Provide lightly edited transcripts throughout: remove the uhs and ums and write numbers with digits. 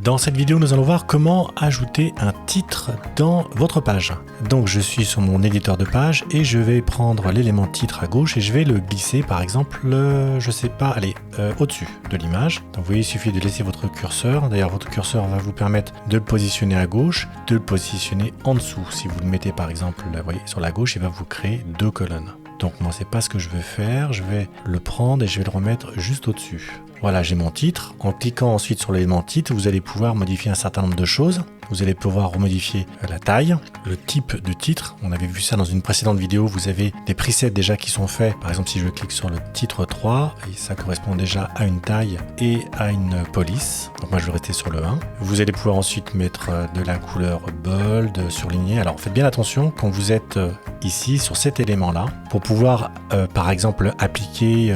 Dans cette vidéo, nous allons voir comment ajouter un titre dans votre page. Donc je suis sur mon éditeur de page et je vais prendre l'élément titre à gauche et je vais le glisser par exemple, je sais pas, allez, au-dessus de l'image. Donc vous voyez, il suffit de laisser votre curseur. D'ailleurs, votre curseur va vous permettre de le positionner à gauche, de le positionner en dessous. Si vous le mettez par exemple, vous voyez, sur la gauche, il va vous créer deux colonnes. Donc moi, c'est pas ce que je veux faire. Je vais le prendre et je vais le remettre juste au-dessus. Voilà, j'ai mon titre. En cliquant ensuite sur l'élément titre, vous allez pouvoir modifier un certain nombre de choses. Vous allez pouvoir modifier la taille, le type de titre. On avait vu ça dans une précédente vidéo. Vous avez des presets déjà qui sont faits. Par exemple, si je clique sur le titre 3, et ça correspond déjà à une taille et à une police. Donc moi, je vais rester sur le 1. Vous allez pouvoir ensuite mettre de la couleur bold, surligné. Alors, faites bien attention quand vous êtes ici sur cet élément-là pour pouvoir, par exemple, appliquer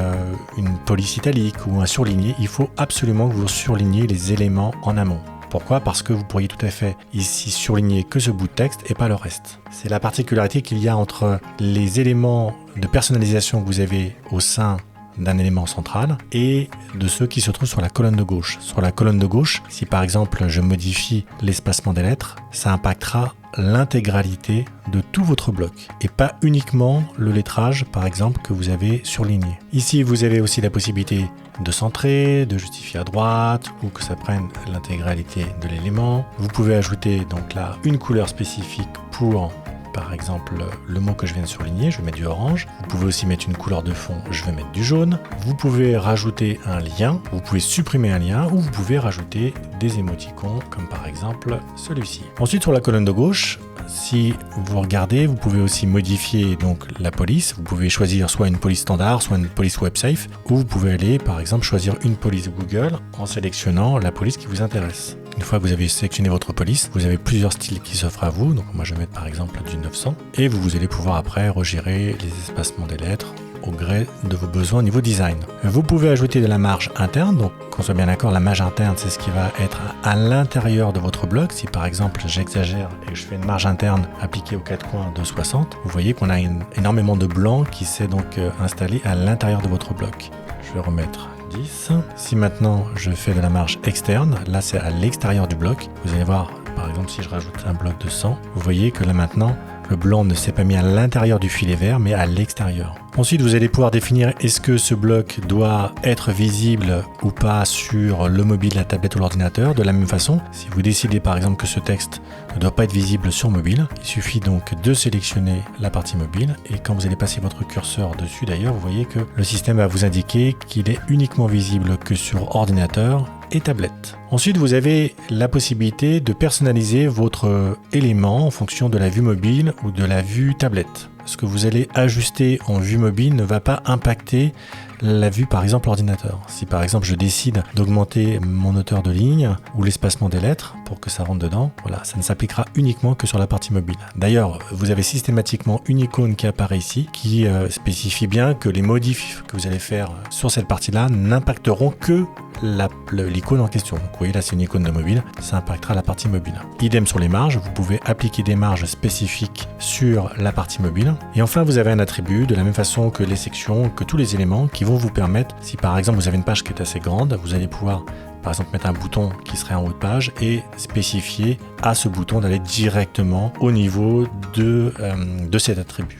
une police italique ou un surligné. Il faut absolument que vous surligniez les éléments en amont. Pourquoi? Parce que vous pourriez tout à fait ici surligner que ce bout de texte et pas le reste. C'est la particularité qu'il y a entre les éléments de personnalisation que vous avez au sein d'un élément central et de ceux qui se trouvent sur la colonne de gauche. Sur la colonne de gauche, si par exemple je modifie l'espacement des lettres, ça impactera l'intégralité de tout votre bloc et pas uniquement le lettrage par exemple que vous avez surligné. Ici vous avez aussi la possibilité de centrer, de justifier à droite ou que ça prenne l'intégralité de l'élément. Vous pouvez ajouter donc là une couleur spécifique pour par exemple le mot que je viens de surligner, je vais mettre du orange. Vous pouvez aussi mettre une couleur de fond, je vais mettre du jaune. Vous pouvez rajouter un lien, vous pouvez supprimer un lien ou vous pouvez rajouter des émoticônes comme par exemple celui-ci. Ensuite sur la colonne de gauche, si vous regardez, vous pouvez aussi modifier donc la police. Vous pouvez choisir soit une police standard, soit une police WebSafe, ou vous pouvez aller par exemple choisir une police Google en sélectionnant la police qui vous intéresse. Une fois que vous avez sélectionné votre police, vous avez plusieurs styles qui s'offrent à vous. Donc moi je vais mettre par exemple du 900 et vous allez pouvoir après regérer les espacements des lettres au gré de vos besoins au niveau design. Vous pouvez ajouter de la marge interne, donc qu'on soit bien d'accord, la marge interne c'est ce qui va être à l'intérieur de votre bloc. Si par exemple j'exagère et que je fais une marge interne appliquée aux quatre coins de 60, vous voyez qu'on a énormément de blanc qui s'est donc installé à l'intérieur de votre bloc. Je vais remettre 10. Si maintenant je fais de la marge externe, là c'est à l'extérieur du bloc, vous allez voir par exemple si je rajoute un bloc de 100, vous voyez que là maintenant le blanc ne s'est pas mis à l'intérieur du filet vert mais à l'extérieur. Ensuite vous allez pouvoir définir est-ce que ce bloc doit être visible ou pas sur le mobile, la tablette ou l'ordinateur. De la même façon, si vous décidez par exemple que ce texte ne doit pas être visible sur mobile, il suffit donc de sélectionner la partie mobile et quand vous allez passer votre curseur dessus d'ailleurs, vous voyez que le système va vous indiquer qu'il est uniquement visible que sur ordinateur et tablette. Ensuite, vous avez la possibilité de personnaliser votre élément en fonction de la vue mobile ou de la vue tablette. Ce que vous allez ajuster en vue mobile ne va pas impacter la vue par exemple ordinateur. Si par exemple je décide d'augmenter mon hauteur de ligne ou l'espacement des lettres pour que ça rentre dedans, voilà, ça ne s'appliquera uniquement que sur la partie mobile. D'ailleurs, vous avez systématiquement une icône qui apparaît ici qui spécifie bien que les modifs que vous allez faire sur cette partie-là n'impacteront que l'icône en question. Donc, vous voyez là c'est une icône de mobile, ça impactera la partie mobile. Idem sur les marges, vous pouvez appliquer des marges spécifiques sur la partie mobile. Et enfin vous avez un attribut de la même façon que les sections, que tous les éléments qui vont vous permettre, si par exemple vous avez une page qui est assez grande, vous allez pouvoir par exemple mettre un bouton qui serait en haut de page et spécifier à ce bouton d'aller directement au niveau de cet attribut.